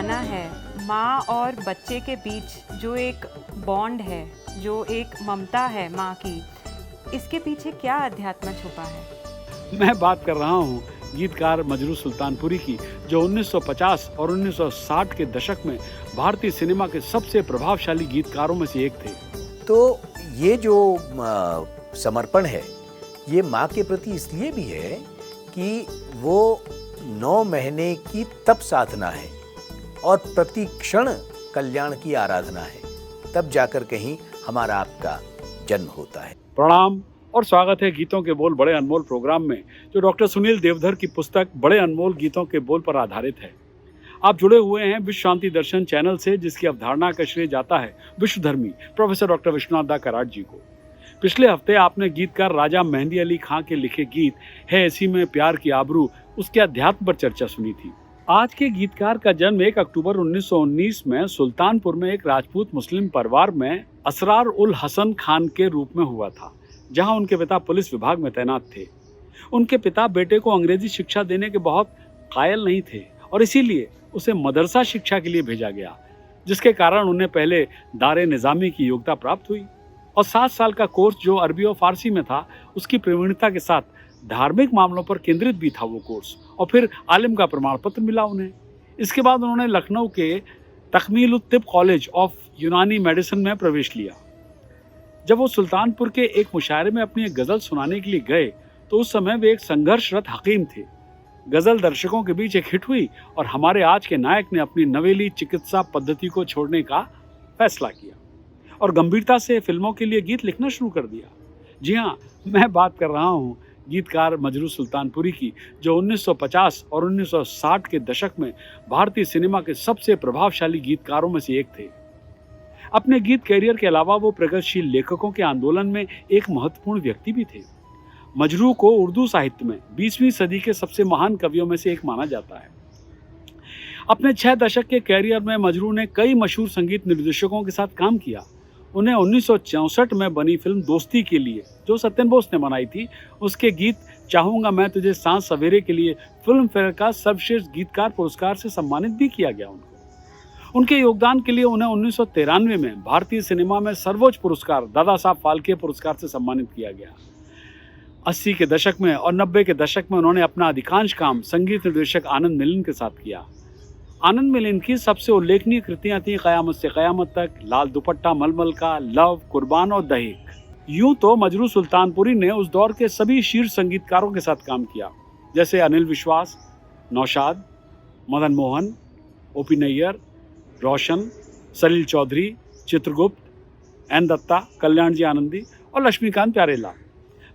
गाना है माँ और बच्चे के बीच जो एक बॉन्ड है, जो एक ममता है माँ की, इसके पीछे क्या अध्यात्म छुपा है? मैं बात कर रहा हूँ गीतकार मजरू सुल्तानपुरी की, जो 1950 और 1960 के दशक में भारतीय सिनेमा के सबसे प्रभावशाली गीतकारों में से एक थे। तो ये जो समर्पण है, ये माँ के प्रति इसलिए भी है कि वो 9 महीने की तप साधना है और प्रति क्षण कल्याण की आराधना है, तब जाकर कहीं हमारा आपका जन्म होता है। प्रणाम और स्वागत है गीतों के बोल बड़े अनमोल प्रोग्राम में, जो डॉक्टर सुनील देवधर की पुस्तक बड़े अनमोल गीतों के बोल पर आधारित है। आप जुड़े हुए हैं विश्व शांति दर्शन चैनल से, जिसकी अवधारणा का श्रेय जाता है विश्वधर्मी प्रोफेसर डॉक्टर विश्वनाथ दा कराट जी को। पिछले हफ्ते आपने गीतकार राजा मेहंदी अली खां के लिखे गीत है ऐसी में प्यार की आबरू, उसके अध्यात्म पर चर्चा सुनी थी। आज के गीतकार का जन्म 1 अक्टूबर 1919 में सुल्तानपुर में एक राजपूत मुस्लिम परिवार में असरार उल हसन खान के रूप में हुआ था, जहां उनके पिता पुलिस विभाग में तैनात थे। उनके पिता बेटे को अंग्रेजी शिक्षा देने के बहुत कायल नहीं थे और इसीलिए उसे मदरसा शिक्षा के लिए भेजा गया, जिसके कारण उन्हें पहले दारे निजामी की योग्यता प्राप्त हुई और 7 साल का कोर्स जो अरबी और फारसी में था, उसकी प्रवीणता के साथ धार्मिक मामलों पर केंद्रित भी था वो कोर्स, और फिर आलिम का प्रमाण पत्र मिला उन्हें। इसके बाद उन्होंने लखनऊ के तकमील उत तिब कॉलेज ऑफ यूनानी मेडिसिन में प्रवेश लिया। जब वो सुल्तानपुर के एक मुशायरे में अपनी एक गजल सुनाने के लिए गए, तो उस समय वे एक संघर्षरत हकीम थे। गजल दर्शकों के बीच एक हिट हुई और हमारे आज के नायक ने अपनी नवेली चिकित्सा पद्धति को छोड़ने का फैसला किया और गंभीरता से फिल्मों के लिए गीत लिखना शुरू कर दिया। जी हाँ, मैं बात कर रहा हूँ गीतकार मजरू सुल्तानपुरी की, जो 1950 और 1960 के दशक में भारतीय सिनेमा के सबसे प्रभावशाली गीतकारों में से एक थे। अपने गीत कैरियर के अलावा वो प्रगतिशील लेखकों के आंदोलन में एक महत्वपूर्ण व्यक्ति भी थे। मजरू को उर्दू साहित्य में 20वीं सदी के सबसे महान कवियों में से एक माना जाता है। अपने 6 दशक के कैरियर में मजरू ने कई मशहूर संगीत निर्देशकों के साथ काम किया। उन्हें 1964 में बनी फिल्म दोस्ती के लिए, जो सत्यन बोस ने बनाई थी, उसके गीत चाहूंगा मैं तुझे सांझ सवेरे के लिए फिल्म फेयर का सर्वश्रेष्ठ गीतकार पुरस्कार से सम्मानित भी किया गया। उनके योगदान के लिए उन्हें 1993 में भारतीय सिनेमा में सर्वोच्च पुरस्कार दादा साहब फाल्के पुरस्कार से सम्मानित किया गया। 80 के दशक में और 90 के दशक में उन्होंने अपना अधिकांश काम संगीत निर्देशक आनंद मिलिन के साथ किया। आनंद मिलिन की सबसे उल्लेखनीय कृतियां थी कयामत से कयामत तक, लाल दुपट्टा मलमल का, लव, कुर्बान और दहेक। यूं तो मजरू सुल्तानपुरी ने उस दौर के सभी शीर्ष संगीतकारों के साथ काम किया, जैसे अनिल विश्वास, नौशाद, मदन मोहन, ओपी नैयर, रोशन, सलील चौधरी, चित्रगुप्त, एन दत्ता, कल्याण जी आनंदी और लक्ष्मीकांत प्यारेलाल।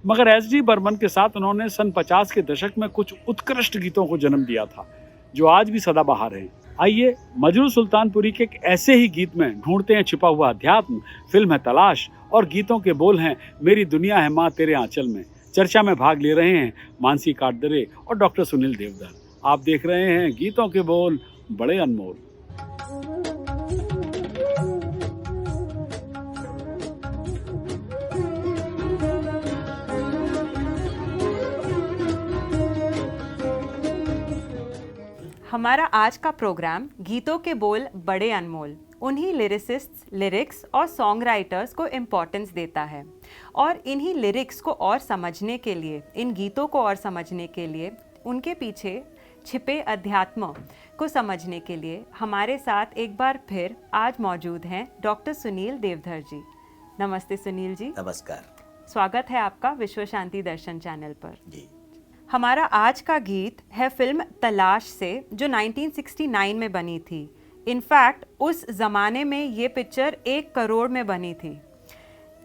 मगर एस डी बर्मन के साथ उन्होंने सन 50 के दशक में कुछ उत्कृष्ट गीतों को जन्म दिया था, जो आज भी सदाबहार हैं। आइए मजरू सुल्तानपुरी के एक ऐसे ही गीत में ढूंढते हैं छिपा हुआ अध्यात्म। फिल्म है तलाश और गीतों के बोल हैं मेरी दुनिया है माँ तेरे आंचल में। चर्चा में भाग ले रहे हैं मानसी काटदरे और डॉक्टर सुनील देवधर। आप देख रहे हैं गीतों के बोल बड़े अनमोल। हमारा आज का प्रोग्राम गीतों के बोल बड़े अनमोल उन्हीं लिरिसिस्ट्स, लिरिक्स और सॉन्ग राइटर्स को इम्पोर्टेंस देता है, और इन्हीं लिरिक्स को और समझने के लिए, इन गीतों को और समझने के लिए, उनके पीछे छिपे अध्यात्म को समझने के लिए हमारे साथ एक बार फिर आज मौजूद हैं डॉक्टर सुनील देवधर जी। नमस्ते सुनील जी। नमस्कार। स्वागत है आपका विश्व शांति दर्शन चैनल पर। जी। हमारा आज का गीत है फिल्म तलाश से, जो 1969 में बनी थी। इनफैक्ट उस ज़माने में ये पिक्चर 1 करोड़ में बनी थी।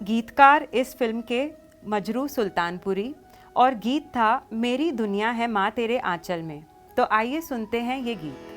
गीतकार इस फिल्म के मजरू सुल्तानपुरी और गीत था मेरी दुनिया है माँ तेरे आंचल में। तो आइए सुनते हैं ये गीत।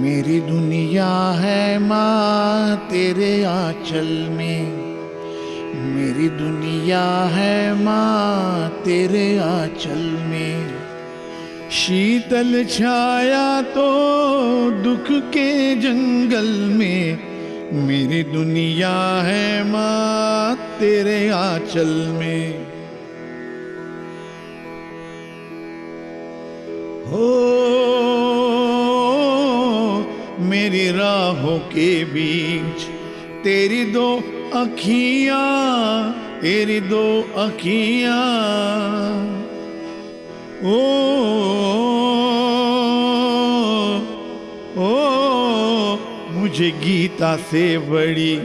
मेरी दुनिया है माँ तेरे आंचल में, मेरी दुनिया है माँ तेरे आंचल में, शीतल छाया तो दुख के जंगल में, मेरी दुनिया है माँ तेरे आंचल में। हो मेरी राहों के बीच तेरी दो अखियां, तेरी दो अखियां, ओ मुझे गीता से बड़ी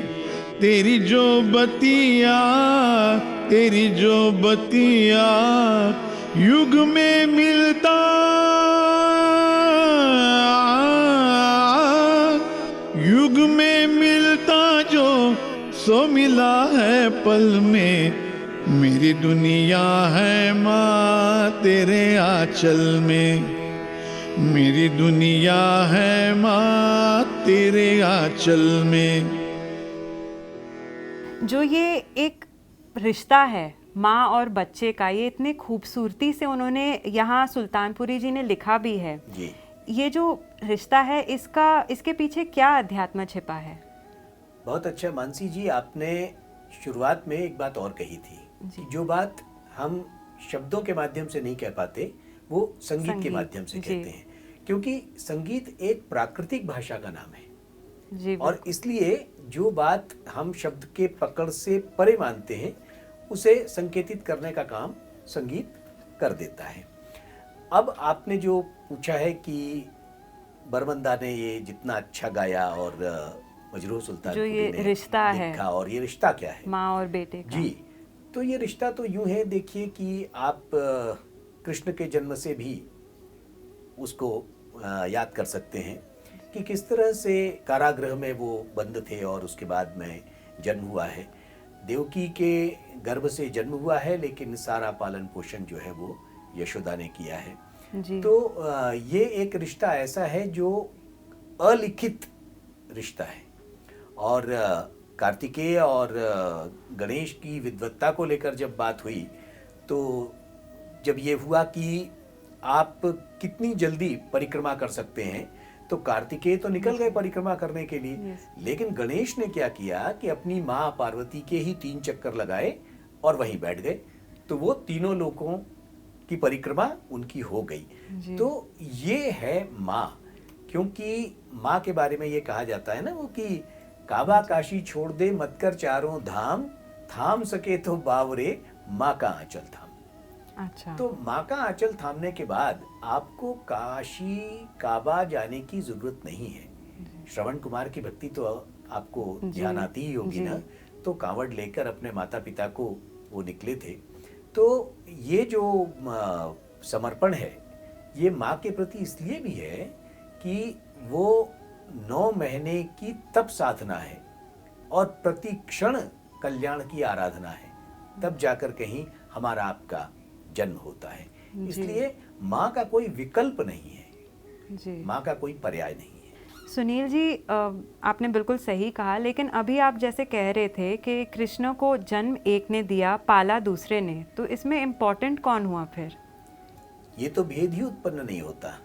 तेरी जो बतिया, तेरी जो बतिया युग में मिलता, युग में मिलता जो सो मिला है पल में, मेरी दुनिया है माँ तेरे आंचल में, मेरी दुनिया है माँ तेरे आंचल में। जो ये एक रिश्ता है माँ और बच्चे का, ये इतने खूबसूरती से उन्होंने यहाँ सुल्तानपुरी जी ने लिखा भी है जी। ये जो रिश्ता है इसके पीछे क्या अध्यात्म छिपा है? बहुत अच्छा मानसी जी, आपने शुरुआत में एक बात और कही थी कि जो बात हम शब्दों के माध्यम से नहीं कह पाते वो संगीत के माध्यम से कहते हैं, क्योंकि संगीत एक प्राकृतिक भाषा का नाम है जी, और इसलिए जो बात हम शब्द के पकड़ से परे मानते हैं उसे संकेतित करने का काम संगीत कर देता है। अब आपने जो पूछा है कि बरबंदा ने ये जितना अच्छा गाया और मजरूह सुल्तानपुरी जो ये ने रिश्ता है लिखा, और ये रिश्ता क्या है माँ और बेटे का। जी, तो ये रिश्ता तो यूं है, देखिए कि आप कृष्ण के जन्म से भी उसको याद कर सकते हैं कि किस तरह से कारागृह में वो बंद थे और उसके बाद में जन्म हुआ है। देवकी के गर्भ से जन्म हुआ है, लेकिन सारा पालन पोषण जो है वो यशोदा ने किया है जी। तो ये एक रिश्ता ऐसा है जो अलिखित रिश्ता है। और कार्तिकेय और गणेश की विद्वत्ता को लेकर जब बात हुई तो जब ये हुआ कि आप कितनी जल्दी परिक्रमा कर सकते हैं, तो कार्तिकेय तो निकल गए परिक्रमा करने के लिए, लेकिन गणेश ने क्या किया कि अपनी माँ पार्वती के ही 3 चक्कर लगाए और वहीं बैठ गए, तो वो तीनों लोकों की परिक्रमा उनकी हो गई। तो ये है माँ, क्योंकि माँ के बारे में ये कहा जाता है ना वो कि काबा काशी छोड़ दे मत कर चारों धाम, थाम सके तो बावरे माँ का आंचल थाम। अच्छा। तो माँ का आंचल थामने के बाद आपको काशी काबा जाने की जरूरत नहीं है। श्रवण कुमार की भक्ति तो आपको ध्यान आती ही होगी ना, तो कांवड़ लेकर अपने माता पिता को वो निकले थे। तो ये जो समर्पण है ये माँ के प्रति इसलिए भी है कि वो 9 महीने की तप साधना है और प्रति क्षण कल्याण की आराधना है, तब जाकर कहीं हमारा आपका जन्म होता है। इसलिए माँ का कोई विकल्प नहीं है जी। माँ का कोई पर्याय नहीं है। सुनील जी, आपने बिल्कुल सही कहा, लेकिन अभी आप जैसे कह रहे थे कि कृष्ण को जन्म एक ने दिया, पाला दूसरे ने, तो इसमें इम्पोर्टेंट कौन हुआ फिर? ये तो भेद ही उत्पन्न नहीं होता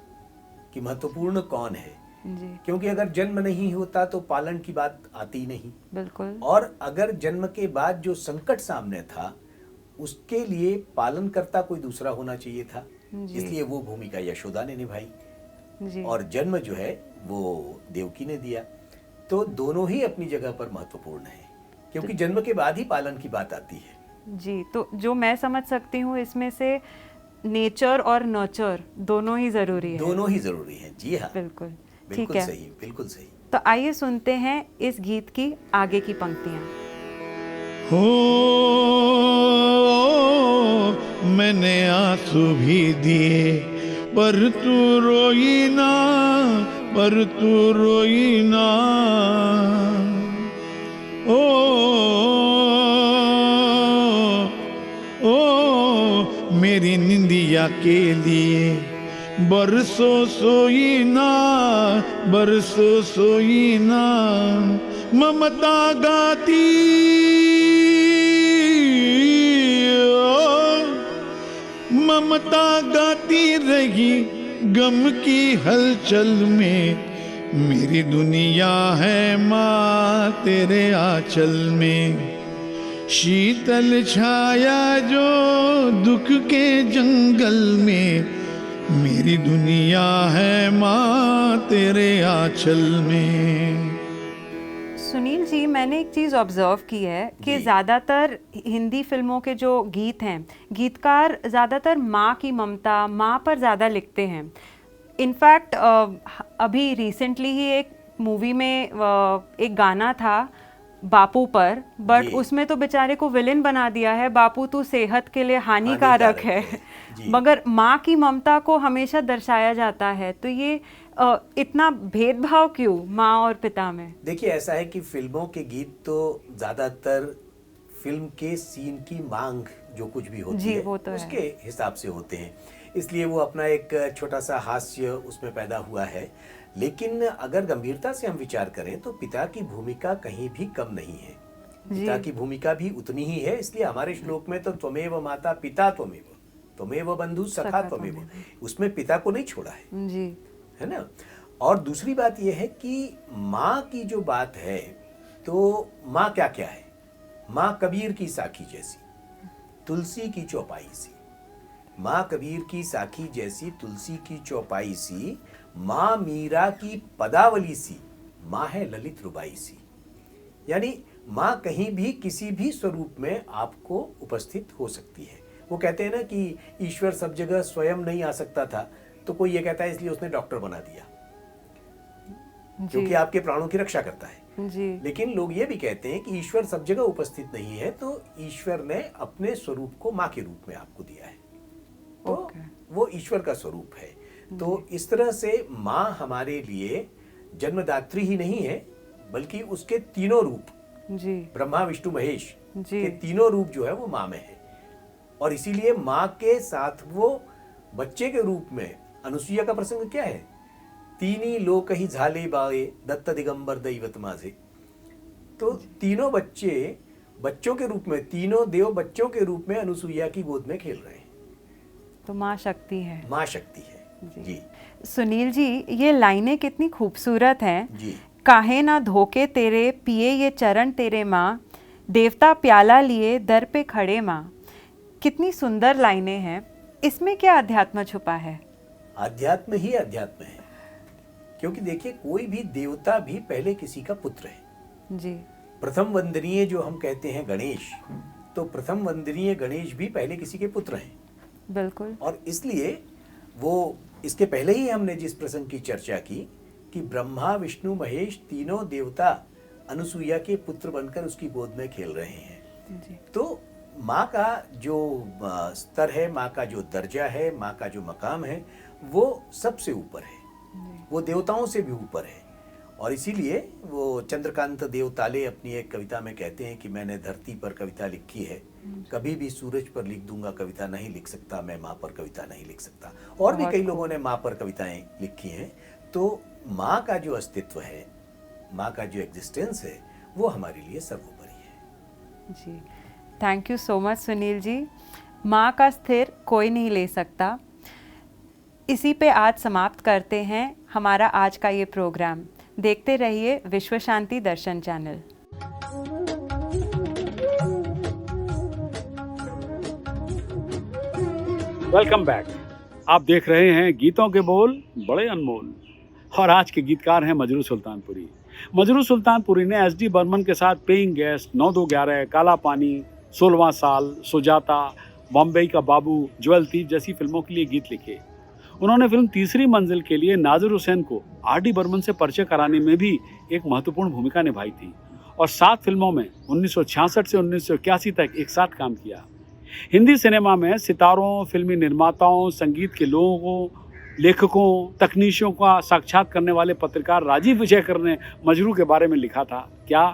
कि महत्वपूर्ण कौन है जी। क्योंकि अगर जन्म नहीं होता तो पालन की बात आती नहीं। बिल्कुल। और अगर जन्म के बाद जो संकट सामने था उसके लिए पालन करता कोई दूसरा होना चाहिए था, इसलिए वो भूमिका यशोदा ने निभाई जी। और जन्म जो है वो देवकी ने दिया। तो दोनों ही अपनी जगह पर महत्वपूर्ण है, क्योंकि जन्म के बाद ही पालन की बात आती है जी। तो जो मैं समझ सकती हूँ इसमें से नेचर और नर्चर दोनों ही जरूरी है। दोनों ही जरूरी है जी। हाँ बिल्कुल, ठीक बिल्कुल है। सही, बिल्कुल सही। तो आइए सुनते हैं इस गीत की आगे की पंक्तियां। हो मैंने आंसू भी दिए पर तू रोई ना, पर तू रोई ना। ओ मेरी निंदिया के लिए बरसों सोई ना, बरसों सोई ना। ममता गाती ममता गाती रही गम की हलचल में। मेरी दुनिया है माँ तेरे आंचल में। शीतल छाया जो दुख के जंगल में। मेरी दुनिया है माँ तेरे आंचल में। सुनील जी, मैंने एक चीज़ ऑब्जर्व की है कि जी। ज़्यादातर हिंदी फिल्मों के जो गीत हैं, गीतकार ज़्यादातर माँ की ममता, माँ पर ज़्यादा लिखते हैं। इनफैक्ट अभी रिसेंटली ही एक मूवी में एक गाना था बापू पर, बट जी। उसमें तो बेचारे को विलेन बना दिया है, बापू तू सेहत के लिए हानिकारक है। जी। मगर माँ की ममता को हमेशा दर्शाया जाता है, तो ये इतना भेदभाव क्यों माँ और पिता में? देखिए, ऐसा है कि फिल्मों के गीत तो ज़्यादातर फिल्म के सीन की मांग जो कुछ भी होती जी, है वो तो है। उसके हिसाब से होते हैं, इसलिए वो अपना एक छोटा सा हास्य उसमें पैदा हुआ है। लेकिन अगर गंभीरता से हम विचार करें तो पिता की भूमिका कहीं भी कम नहीं है। पिता की भूमिका भी उतनी ही है, इसलिए हमारे श्लोक में तो त्वमेव माता पिता त्वमेव, त्वमेव बंधु सखा त्वमेव, उसमें पिता को नहीं छोड़ा है, जी, है ना। और दूसरी बात यह है कि माँ की जो बात है, तो माँ क्या क्या है? माँ कबीर की साखी जैसी, तुलसी की चौपाई सी। माँ कबीर की साखी जैसी, तुलसी की चौपाई सी। माँ मीरा की पदावली सी, माँ है ललित रुबाई सी। यानी माँ कहीं भी किसी भी स्वरूप में आपको उपस्थित हो सकती है। वो कहते हैं ना कि ईश्वर सब जगह स्वयं नहीं आ सकता था, तो कोई ये कहता है इसलिए उसने डॉक्टर बना दिया क्योंकि आपके प्राणों की रक्षा करता है। जी, लेकिन लोग ये भी कहते हैं कि ईश्वर सब जगह उपस्थित नहीं है, तो ईश्वर ने अपने स्वरूप को माँ के रूप में आपको दिया है, तो वो ईश्वर का स्वरूप है। तो इस तरह से माँ हमारे लिए जन्मदात्री ही नहीं है, बल्कि उसके तीनों रूप, जी, ब्रह्मा विष्णु महेश जी। के तीनों रूप जो है वो माँ में है। और इसीलिए माँ के साथ वो बच्चे के रूप में, अनुसुईया का प्रसंग क्या है? तीनी लोक ही झाले बाए दत्त दिगंबर दैवत माझे। तो तीनों बच्चे बच्चों के रूप में, तीनों देव बच्चों के रूप में अनुसुईया की गोद में खेल रहे हैं। तो माँ शक्ति है। माँ शक्ति है। जी सुनील जी, ये लाइनें कितनी खूबसूरत हैं। जी। काहे ना धोके तेरे पिए ये चरण तेरे माँ, देवता प्याला लिए दर पे खड़े माँ। कितनी सुंदर लाइनें हैं। इसमें क्या अध्यात्म छुपा है? अध्यात्म ही अध्यात्म है, क्योंकि देखिए कोई भी देवता भी पहले किसी का पुत्र है। जी, प्रथम वंदनीय जो हम कहते हैं गणेश, तो प्रथम वंदनीय गणेश भी पहले किसी के पुत्र हैं। बिल्कुल। और इसलिए वो, इसके पहले ही हमने जिस प्रसंग की चर्चा की कि ब्रह्मा विष्णु महेश तीनों देवता अनुसुईया के पुत्र बनकर उसकी गोद में खेल रहे हैं। जी, तो माँ का जो स्तर है, माँ का जो दर्जा है, माँ का जो मकाम है, वो सबसे ऊपर है, वो देवताओं से भी ऊपर है। और इसीलिए वो चंद्रकांत देवताले अपनी एक कविता में कहते हैं कि मैंने धरती पर कविता लिखी है, कभी भी सूरज पर लिख दूंगा कविता नहीं लिख सकता, मैं माँ पर कविता नहीं लिख सकता। और भी कई लोगों ने माँ पर कविताएं लिखी हैं। तो माँ का जो अस्तित्व है, माँ का जो एग्जिस्टेंस है, वो हमारे लिए सर्वोपरि है। जी, thank you so much Sunil ji. माँ का स्थिर कोई नहीं ले सकता। इसी पे आज समाप्त करते हैं हमारा आज का ये प्रोग्राम। देखते रहिए विश्व शांति दर्शन चैनल। Welcome back. आप देख रहे हैं गीतों के बोल बड़े अनमोल, और आज के गीतकार हैं मजरू सुल्तानपुरी। मजरू सुल्तानपुरी ने एस डी बर्मन के साथ पेइंग गेस्ट, 9-2-11, काला पानी, 16वां साल, सुजाता, बॉम्बे का बाबू, ज्वेल तीज जैसी फिल्मों के लिए गीत लिखे। उन्होंने फिल्म तीसरी मंजिल के लिए नाजिर हुसैन को आर डी बर्मन से परिचय कराने में भी एक महत्वपूर्ण भूमिका निभाई थी, और 7 फिल्मों में 1966 से 1981 तक एक साथ काम किया। हिंदी सिनेमा में सितारों, फिल्मी निर्माताओं, संगीत के लोगों, लेखकों, तकनीशियों का साक्षात करने वाले पत्रकार राजीव विजयकर ने मजरू के बारे में लिखा था। क्या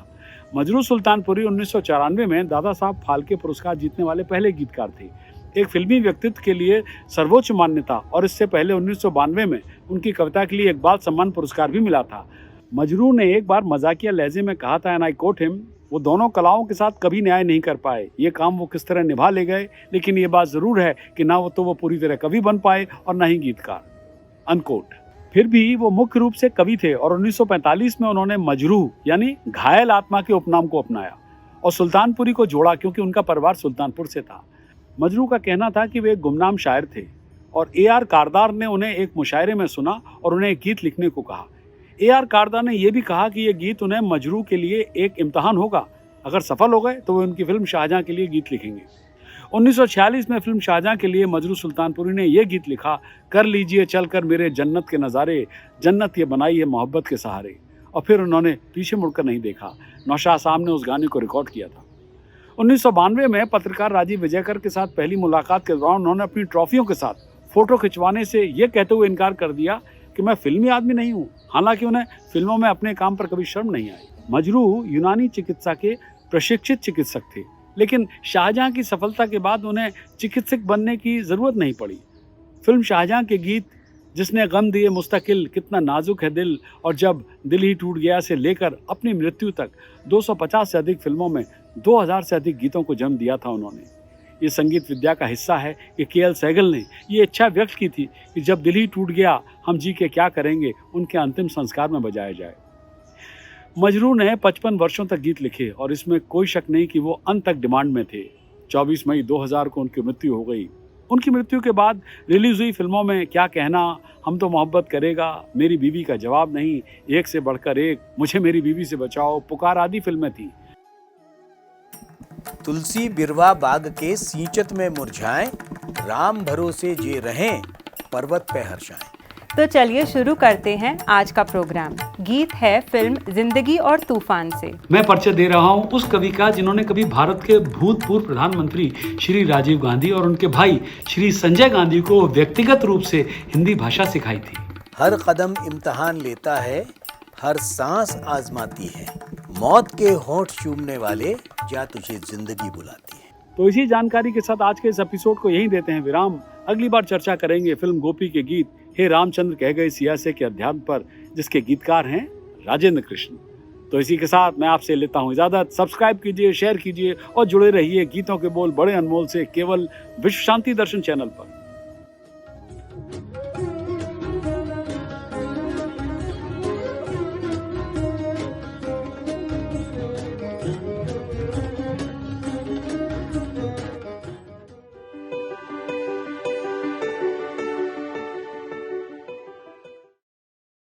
मजरू सुल्तानपुरी 1994 में दादा साहब फाल्के पुरस्कार जीतने वाले पहले गीतकार थे। एक फिल्मी व्यक्तित्व के लिए सर्वोच्च मान्यता, और इससे पहले 1992 में उनकी कविता के लिए एक बाल सम्मान पुरस्कार भी मिला था। मजरू ने एक बार मजाकिया लहजे में कहा था, एंड आई कोट हिम, वो दोनों कलाओं के साथ कभी न्याय नहीं कर पाए। ये काम वो किस तरह निभा ले गए, लेकिन ये बात जरूर है कि ना वो पूरी तरह कवि बन पाए और ना ही गीतकार। अनकोट। फिर भी वो मुख्य रूप से कवि थे और 1945 में उन्होंने मजरूह यानी घायल आत्मा के उपनाम को अपनाया और सुल्तानपुरी को जोड़ा, क्योंकि उनका परिवार सुल्तानपुर से था। मजरूह का कहना था कि वे एक गुमनाम शायर थे और A.R. कारदार ने उन्हें एक मुशायरे में सुना और उन्हें एक गीत लिखने को कहा। A.R. कारदार ने यह भी कहा कि यह गीत उन्हें मजरूह के लिए एक इम्तहान होगा, अगर सफल हो गए तो वे उनकी फिल्म शाहजहां के लिए गीत लिखेंगे। 1946 में फिल्म शाहजहां के लिए मजरूह सुल्तानपुरी ने यह गीत लिखा, कर लीजिए चलकर मेरे जन्नत के नज़ारे, जन्नत ये बनाई है मोहब्बत के सहारे। और फिर उन्होंने पीछे मुड़कर नहीं देखा। नौशाद साहब ने उस गाने को रिकॉर्ड किया था। 1992 में पत्रकार राजीव विजयकर के साथ पहली मुलाकात के दौरान उन्होंने अपनी ट्रॉफियों के साथ फोटो खिंचवाने से यह कहते हुए इनकार कर दिया कि मैं फिल्मी आदमी नहीं हूँ। हालांकि उन्हें फिल्मों में अपने काम पर कभी शर्म नहीं आई। मजरूह यूनानी चिकित्सा के प्रशिक्षित चिकित्सक थे, लेकिन शाहजहां की सफलता के बाद उन्हें चिकित्सक बनने की जरूरत नहीं पड़ी। फिल्म शाहजहां के गीत जिसने गम दिए मुस्तकिल, कितना नाजुक है दिल और जब दिल ही टूट गया से लेकर अपनी मृत्यु तक 250 से अधिक फिल्मों में 2000 से अधिक गीतों को जन्म दिया था उन्होंने। ये संगीत विद्या का हिस्सा है कि के.एल. सहगल ने ये इच्छा व्यक्त की थी कि जब दिल ही टूट गया हम जी के क्या करेंगे उनके अंतिम संस्कार में बजाया जाए। मजरूह ने 55 वर्षों तक गीत लिखे और इसमें कोई शक नहीं कि वो अंत तक डिमांड में थे। 24 मई 2000 को उनकी मृत्यु हो गई। उनकी मृत्यु के बाद रिलीज हुई फिल्मों में क्या कहना, हम तो मोहब्बत करेगा, मेरी बीवी का जवाब नहीं, एक से बढ़कर एक, मुझे मेरी बीवी से बचाओ, पुकार आदि फिल्में थी। तुलसी बिरवा बाग के सींचत में मुरझाएं, राम भरोसे जे रहें, पर्वत पे हर्षाएं। तो चलिए शुरू करते हैं आज का प्रोग्राम। गीत है फिल्म जिंदगी और तूफान से। मैं परिचय दे रहा हूँ उस कवि का जिन्होंने कभी भारत के भूतपूर्व प्रधानमंत्री श्री राजीव गांधी और उनके भाई श्री संजय गांधी को व्यक्तिगत रूप से हिंदी भाषा सिखाई थी। हर कदम इम्तिहान लेता है, हर सांस आजमाती है, मौत के होंठ चूमने वाले, जा तुझे जिंदगी बुलाती है। तो इसी जानकारी के साथ आज के इस एपिसोड को यहीं देते हैं विराम। अगली बार चर्चा करेंगे फिल्म गोपी के गीत हे रामचंद्र कह गए सिया से के अध्यात्म पर, जिसके गीतकार हैं राजेंद्र कृष्ण। तो इसी के साथ मैं आपसे लेता हूं इजाजत। सब्सक्राइब कीजिए, शेयर कीजिए और जुड़े रहिए गीतों के बोल बड़े अनमोल से केवल विश्व शांति दर्शन चैनल पर।